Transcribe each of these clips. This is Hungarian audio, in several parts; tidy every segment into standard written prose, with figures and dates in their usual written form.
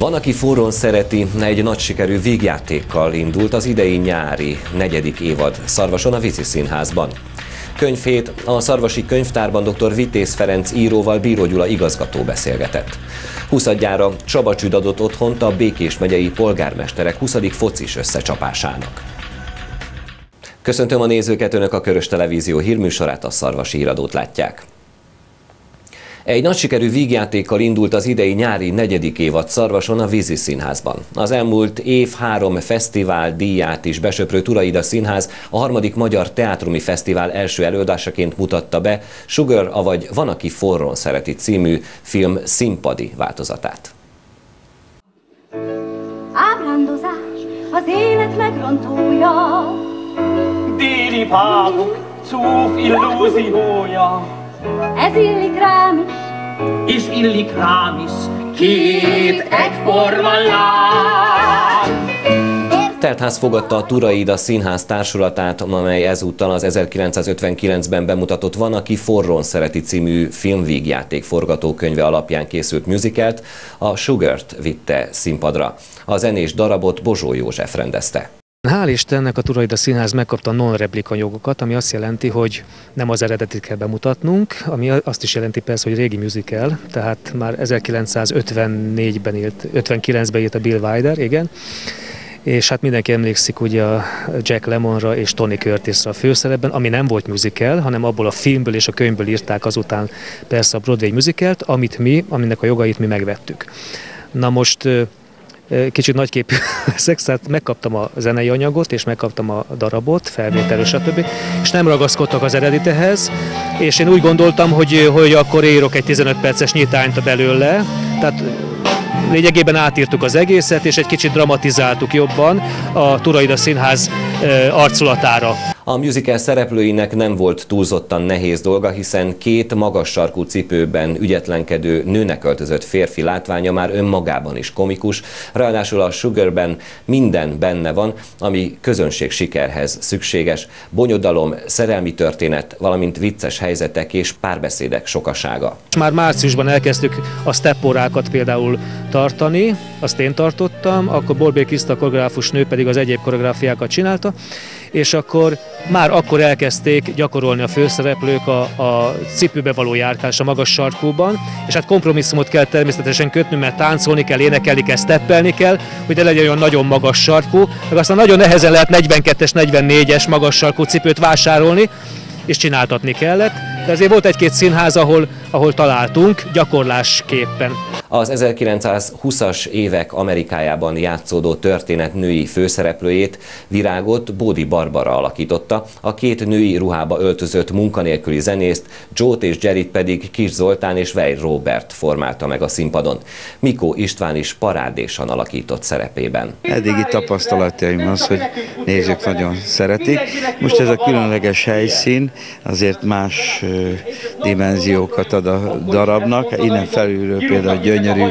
Van, aki forrón szereti, egy nagy sikerű vígjátékkal indult az idei nyári 4. évad Szarvason a Vízi Színházban. Könyvhét a Szarvasi Könyvtárban dr. Vitéz Ferenc íróval Bíró Gyula igazgató beszélgetett. 20-adjára Csabacsüd adott otthont a Békés megyei polgármesterek 20. focis összecsapásának. Köszöntöm a nézőket, Önök a Körös Televízió hírműsorát, a Szarvasi Híradót látják. Egy nagy sikerű vígjátékkal indult az idei nyári 4. évad Szarvason a Vízi Színházban. Az elmúlt év 3 fesztivál díját is besöprő Turaida Színház a 3. Magyar Teátrumi Fesztivál első előadásaként mutatta be Sugar, avagy Van, aki forrón szereti című film színpadi változatát. Ábrándozás az élet megrontója, déli págok csúf illúziója. ez illik rám is, És illik rám is két egyforma láb. Teltház fogadta a Turaida Színház társulatát, amely ezúttal az 1959-ben bemutatott Van, aki forrón szereti című filmvígjáték forgatókönyve alapján készült musicalt, a Sugart vitte színpadra. A zenés darabot Bozsó József rendezte. Hál' Istennek a Turaida Színház megkapta a non-replika jogokat, ami azt jelenti, hogy nem az eredetit kell bemutatnunk, ami azt is jelenti persze, hogy régi musical, tehát már 1954-ben írt, 59-ben írt a Bill Wilder, igen. És hát mindenki emlékszik ugye a Jack Lemmonra és Tony Curtisra a főszerepben, ami nem volt musical, hanem abból a filmből és a könyvből írták azután persze a Broadway musicalt, aminek a jogait mi megvettük. Na most kicsit nagyképű leszek, tehát megkaptam a zenei anyagot, és megkaptam a darabot, felvételről, stb. És nem ragaszkodtak az eredetihez, és én úgy gondoltam, hogy akkor írok egy 15 perces nyitányt belőle, tehát lényegében átírtuk az egészet, és egy kicsit dramatizáltuk jobban a Turaida Színház arculatára. A musical szereplőinek nem volt túlzottan nehéz dolga, hiszen 2 magas sarkú cipőben ügyetlenkedő nőnek öltözött férfi látványa már önmagában is komikus, ráadásul a Sugarben minden benne van, ami közönség sikerhez szükséges: bonyodalom, szerelmi történet, valamint vicces helyzetek és párbeszédek sokasága. Már márciusban elkezdtük a steppórákat például tartani, azt én tartottam, akkor Borbély Kriszta koreográfus nő pedig az egyéb koreográfiákat csinálta, és akkor már akkor elkezdték gyakorolni a főszereplők a cipőbe való járkálás a magas sarkúban, és hát kompromisszumot kell természetesen kötni, mert táncolni kell, énekelni kell, steppelni kell, hogy ne legyen olyan nagyon magas sarkú, meg aztán nagyon nehezen lehet 42-es, 44-es magas sarkú cipőt vásárolni, és csináltatni kellett, de azért volt egy-két színház, ahol találtunk gyakorlásképpen. Az 1920-as évek Amerikájában játszódó történet női főszereplőjét, Virágot Bódi Barbara alakította, a 2 női ruhába öltözött munkanélküli zenészt, Joe-t és Jerryt pedig Kis Zoltán és Weil Róbert formálta meg a színpadon. Mikó István is parádésan alakított szerepében. Eddigi tapasztalataim az, hogy nézők nagyon szeretik. Most ez a különleges helyszín azért más dimenziókat ad a darabnak. Innen felülről például gyönyörű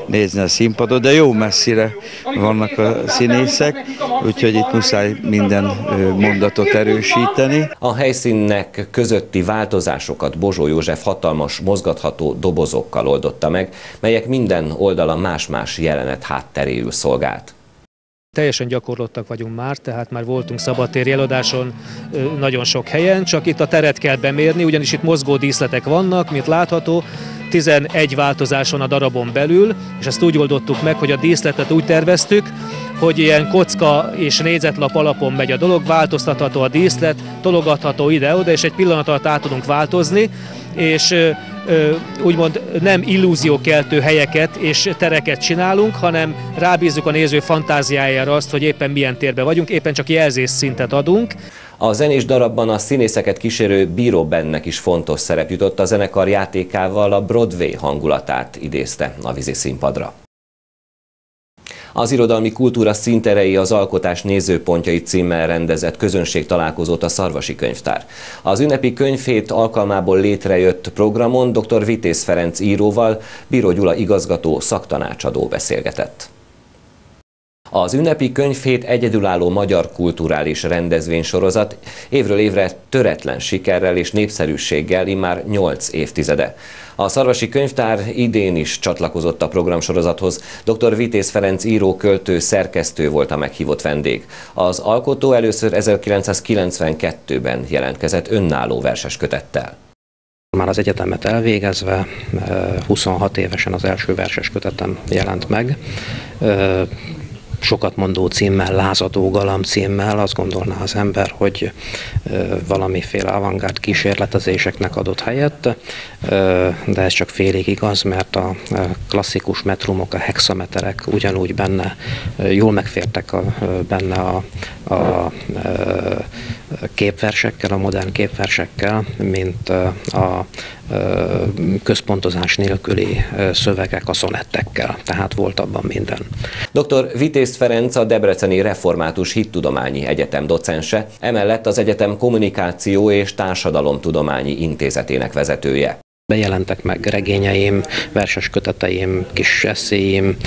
nézni a színpadot, de jó messzire vannak a színészek, úgyhogy itt muszáj minden mondatot erősíteni. A helyszínnek közötti változásokat Bozsó József hatalmas, mozgatható dobozokkal oldotta meg, melyek minden oldalon más-más jelenet hátteréül szolgált. Teljesen gyakorlottak vagyunk már, tehát már voltunk szabadtéri előadáson nagyon sok helyen, csak itt a teret kell bemérni, ugyanis itt mozgó díszletek vannak, mint látható, 11 változás van a darabon belül, és ezt úgy oldottuk meg, hogy a díszletet úgy terveztük, hogy ilyen kocka és négyzetlap alapon megy a dolog, változtatható a díszlet, tologatható ide-oda, és egy pillanat alatt át tudunk változni, és úgymond nem illúziókeltő helyeket és tereket csinálunk, hanem rábízzuk a néző fantáziájára azt, hogy éppen milyen térben vagyunk, éppen csak jelzésszintet adunk. A zenés darabban a színészeket kísérő Bíró Bennek is fontos szerep jutott, a zenekar játékával a Broadway hangulatát idézte a vízi színpadra. Az irodalmi kultúra színterei az alkotás nézőpontjai címmel rendezett közönségtalálkozót a Szarvasi Könyvtár. Az ünnepi könyvhét alkalmából létrejött programon dr. Vitéz Ferenc íróval Bíró Gyula igazgató szaktanácsadó beszélgetett. Az ünnepi könyvhét egyedülálló magyar kulturális rendezvénysorozat évről évre töretlen sikerrel és népszerűséggel immár 8 évtizede. A Szarvasi Könyvtár idén is csatlakozott a programsorozathoz. Dr. Vitéz Ferenc író, költő, szerkesztő volt a meghívott vendég. Az alkotó először 1992-ben jelentkezett önálló verseskötettel. Már az egyetemet elvégezve, 26 évesen az első verseskötetem jelent meg. Sokat mondó címmel, lázadó galamb címmel, azt gondolná az ember, hogy valamiféle avantgárd kísérletezéseknek adott helyet, de ez csak félig igaz, mert a klasszikus metrumok, a hexameterek ugyanúgy benne, jól megfértek benne a képversekkel, a modern képversekkel, mint a központozás nélküli szövegek a szonettekkel, tehát volt abban minden. Dr. Vitéz Ferenc a Debreceni Református Hittudományi Egyetem docense, emellett az egyetem Kommunikáció és Társadalomtudományi Intézetének vezetője. Bejelentek meg regényeim, verses-köteteim, kis esszéim,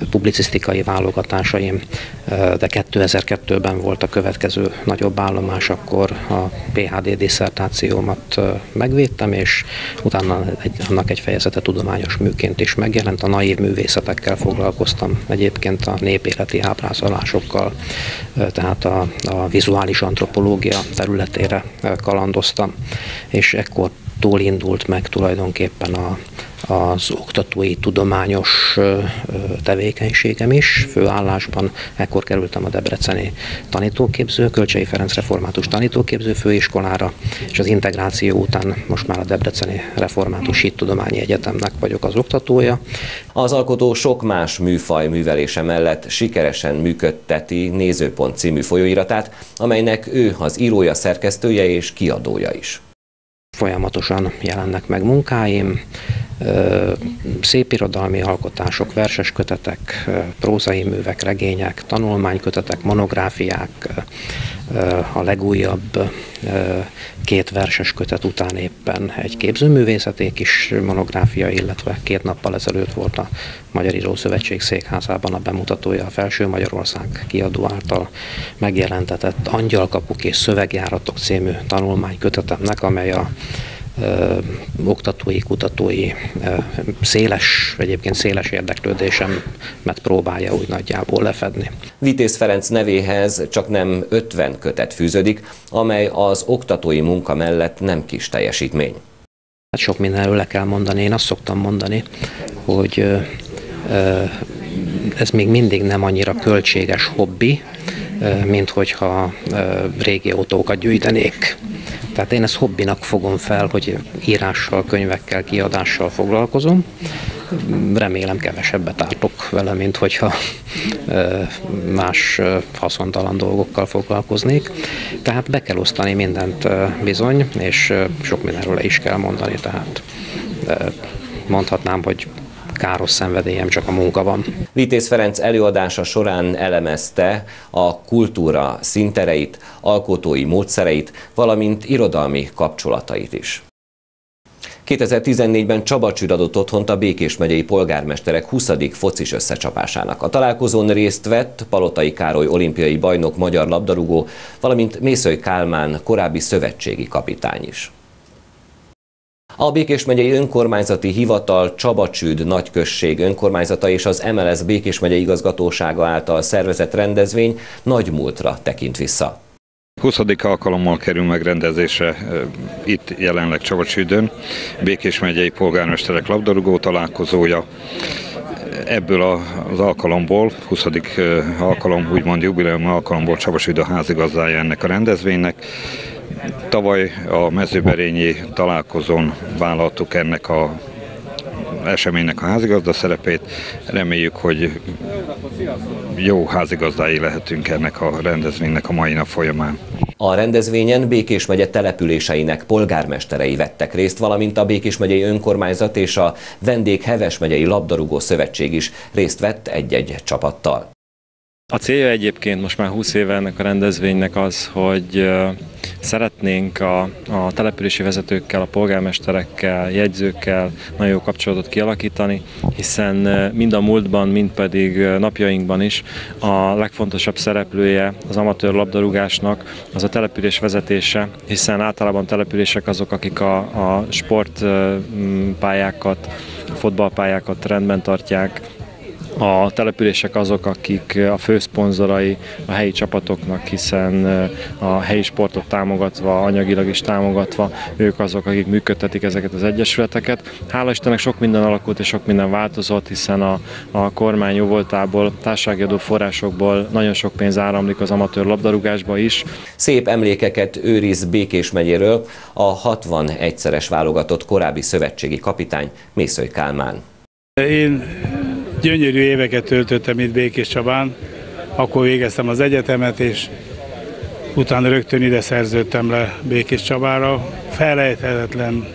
publicisztikai válogatásaim, de 2002-ben volt a következő nagyobb állomás, akkor a PhD disszertációmat megvédtem, és utána annak egy fejezete tudományos műként is megjelent. A naív művészetekkel foglalkoztam, egyébként a népéleti ábrázolásokkal, tehát a vizuális antropológia területére kalandoztam, és ekkor indult meg tulajdonképpen az oktatói tudományos tevékenységem is. Főállásban ekkor kerültem a debreceni tanítóképző, Kölcsey Ferenc Református Tanítóképző Főiskolára, és az integráció után most már a Debreceni Református Hittudományi Egyetemnek vagyok az oktatója. Az alkotó sok más műfaj művelése mellett sikeresen működteti Nézőpont című folyóiratát, amelynek ő az írója, szerkesztője és kiadója is. Folyamatosan jelennek meg munkáim, szépirodalmi alkotások, verseskötetek, prózai művek, regények, tanulmánykötetek, monográfiák, a legújabb 2 verseskötet után éppen egy képzőművészeti kis monográfia, illetve 2 nappal ezelőtt volt a Magyar Írószövetség székházában a bemutatója a Felső Magyarország kiadó által megjelentetett Angyalkapuk és szövegjáratok című tanulmánykötetemnek, amely a oktatói, kutatói, egyébként széles érdeklődésemet próbálja úgy nagyjából lefedni. Vitéz Ferenc nevéhez csak nem 50 kötet fűződik, amely az oktatói munka mellett nem kis teljesítmény. Sok mindenről le kell mondani. Én azt szoktam mondani, hogy ez még mindig nem annyira költséges hobbi, mint hogyha régi autókat gyűjtenék. Tehát én ezt hobbinak fogom fel, hogy írással, könyvekkel, kiadással foglalkozom. Remélem kevesebbet ártok vele, mint hogyha más haszontalan dolgokkal foglalkoznék. Tehát be kell osztani mindent bizony, és sok mindenről is kell mondani. Tehát mondhatnám, hogy káros szenvedélyem, csak a munka van. Vitéz Ferenc előadása során elemezte a kultúra színtereit, alkotói módszereit, valamint irodalmi kapcsolatait is. 2014-ben Csabacsüd adott otthont a Békés megyei polgármesterek 20. focis összecsapásának. A találkozón részt vett Palotai Károly olimpiai bajnok, magyar labdarúgó, valamint Mészöly Kálmán korábbi szövetségi kapitány is. A Békés megyei önkormányzati hivatal, Csabacsüd nagyközség önkormányzata és az MLS Békés megyei igazgatósága által szervezett rendezvény nagy múltra tekint vissza. 20. alkalommal kerül megrendezésre itt jelenleg Csabacsüdön Békés megyei polgármesterek labdarúgó találkozója. Ebből az alkalomból, 20. alkalom, úgymond jubileum alkalomból Csabacsüd a házigazdája ennek a rendezvénynek. Tavaly a mezőberényi találkozón vállaltuk ennek az eseménynek a házigazda szerepét. Reméljük, hogy jó házigazdái lehetünk ennek a rendezvénynek a mai nap folyamán. A rendezvényen Békés megye településeinek polgármesterei vettek részt, valamint a Békés megyei önkormányzat és a Vendég Heves megyei labdarúgó szövetség is részt vett egy-egy csapattal. A célja egyébként most már 20 éve ennek a rendezvénynek az, hogy szeretnénk a települési vezetőkkel, a polgármesterekkel, jegyzőkkel nagyon jó kapcsolatot kialakítani, hiszen mind a múltban, mind pedig napjainkban is a legfontosabb szereplője az amatőr labdarúgásnak az a település vezetése, hiszen általában települések azok, akik a sportpályákat, a fotballpályákat rendben tartják. A települések azok, akik a főszponzorai a helyi csapatoknak, hiszen a helyi sportot támogatva, anyagilag is támogatva, ők azok, akik működtetik ezeket az egyesületeket. Hála Istennek sok minden alakult és sok minden változott, hiszen a kormány jóvoltából, társasági adóforrásokból nagyon sok pénz áramlik az amatőr labdarúgásba is. Szép emlékeket őriz Békés megyéről a 61-szeres válogatott korábbi szövetségi kapitány, Mészöly Kálmán. Én gyönyörű éveket töltöttem itt Békéscsabán, akkor végeztem az egyetemet, és utána rögtön ide szerződtem le Békéscsabára. Felejthetetlen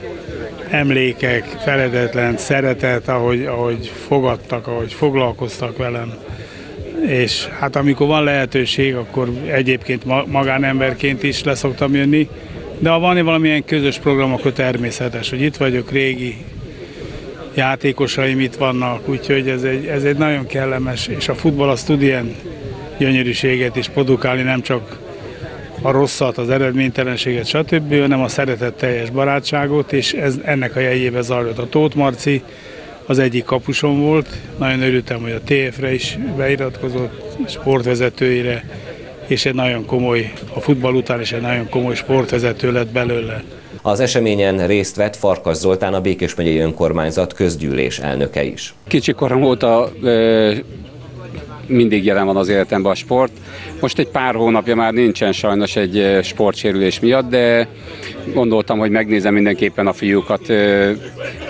emlékek, felejthetetlen szeretet, ahogy fogadtak, ahogy foglalkoztak velem. És hát amikor van lehetőség, akkor egyébként magánemberként is leszoktam jönni, de ha van valamilyen közös program, akkor természetes, hogy itt vagyok, régi játékosaim itt vannak, úgyhogy ez egy nagyon kellemes, és a futball az tud ilyen gyönyörűséget is produkálni, nem csak a rosszat, az eredménytelenséget, stb., hanem a szeretetteljes barátságot, és ennek a jegyében zajlott. A Tóth Marci az egyik kapusom volt, nagyon örültem, hogy a TF-re is beiratkozott, sportvezetőire, és egy nagyon komoly, a futball után is egy nagyon komoly sportvezető lett belőle. Az eseményen részt vett Farkas Zoltán, a Békés megyei önkormányzat közgyűlés elnöke is. Kicsi korom óta mindig jelen van az életemben a sport. Most egy pár hónapja már nincsen sajnos egy sportsérülés miatt, de gondoltam, hogy megnézem mindenképpen a fiúkat,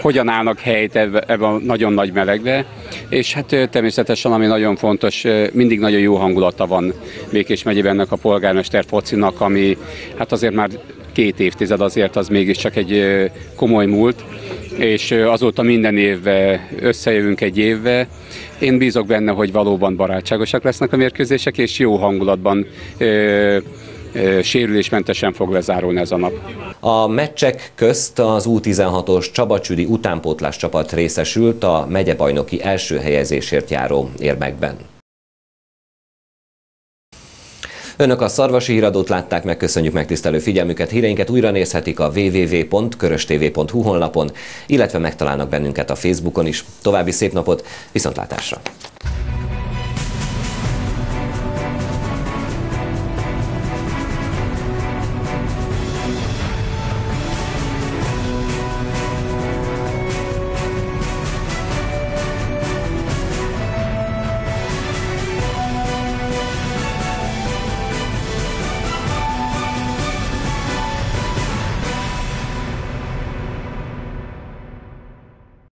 hogyan állnak helyt ebben a nagyon nagy melegbe, és hát természetesen, ami nagyon fontos, mindig nagyon jó hangulata van Békés megyében ennek a polgármester focinak, ami hát azért már 2 évtized, azért az mégiscsak egy komoly múlt, és azóta minden évben összejövünk egy évbe. Én bízok benne, hogy valóban barátságosak lesznek a mérkőzések, és jó hangulatban, sérülésmentesen fog lezárulni ez a nap. A meccsek közt az U16-os Csaba-Csüdi utánpótlás csapat részesült a megyebajnoki első helyezésért járó érmekben. Önök a Szarvasi Híradót látták meg, köszönjük megtisztelő figyelmüket, híreinket újra nézhetik a www.köröstv.hu honlapon, illetve megtalálnak bennünket a Facebookon is. További szép napot, viszontlátásra!